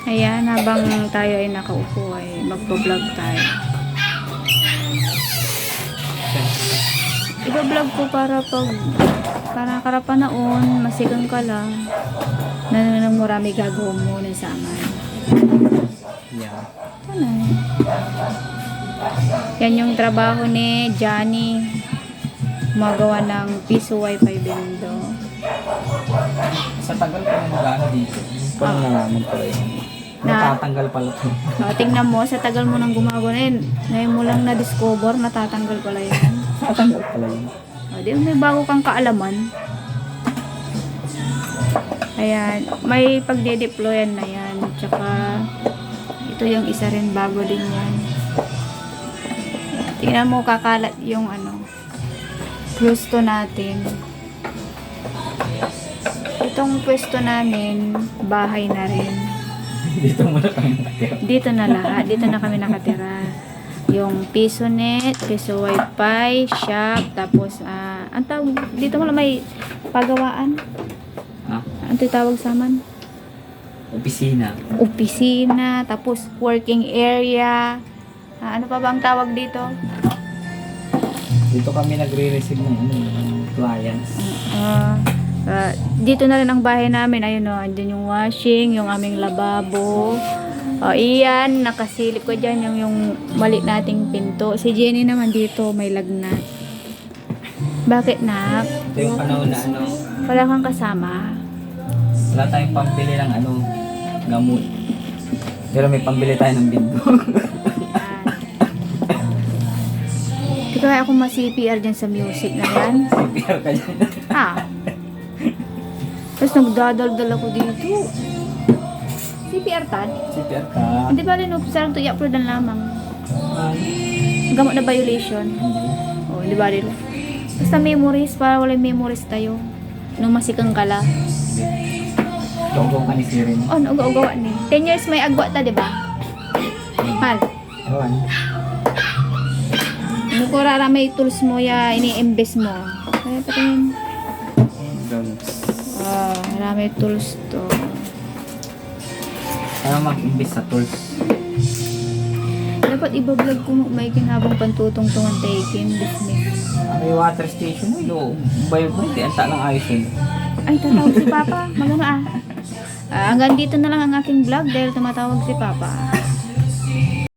Ayan, habang tayo ay nakaupo ay magpo-vlog tayo. Iba-vlog ko para karapanaon, masigang ka lang. Nananang marami gagawin mo na sa aman. Yeah. Ano? Yan yung trabaho ni Johnny. Magawa ng piso wifi bindo. Sa tagal ko na mag-ano dito. Paano nalaman pala yun? Natatanggal pala ito. Tingnan mo, sa tagal mo nang gumagawa na yun, ngayon mo lang na-discover, natatanggal pala yan. Natatanggal pala yun. Di may bago kang kaalaman. Ayan, may pagde-deployan na yan. Tsaka, ito yung isa rin bago din yan. Tingnan mo, kakalat yung pwesto natin. Itong pwesto namin, bahay na rin. Dito muna kami nakatira. Dito na lahat. Dito na kami nakatira. Yung piso net, piso wifi, shop, tapos, ang tawag, dito mo lang may pagawaan. Ha? Ang tawag sa aman? Opisina. Opisina, tapos working area. Ano pa ba ang tawag dito? Dito kami nagre-receive ng clients. Dito na rin ang bahay namin. Ayun o, andyan yung washing, yung aming lababo. Iyan, nakasilip ko dyan yung mali nating pinto. Si Jenny naman dito, may lagnat. Bakit, nak? Ito yung panahon na Wala kang kasama. wala tayong pambili ng gamot. Pero may pambili tayo ng bindo. Hindi kaya ako ma-CPR dyan sa music na yan. CPR ka dyan. Tapos nagdadaldal ako dito. CPR tad? CPR ka. Hindi ba rin sarang to i-upload na lamang? Gamot na violation. Hindi ba rin? Basta memories, para walang memories tayo. Nung masikang kala. Gawgaw ka ni Sirin. Uga-ugawa ni. 10 years may agwa ta, di ba? Hal. Ewan. Ano ko rara may tools mo ya, ini-imbes mo. Kaya patingin. Marami tools to. Ano mag-imbis sa tools? Dapat iba-vlog ko may kinabang pantutong-tungan taking business. May water station mo, bayo-bayo, di anta ng ayos yun. Ay, tatawag si Papa. Magano hanggang dito na lang ang aking vlog dahil tumatawag si Papa.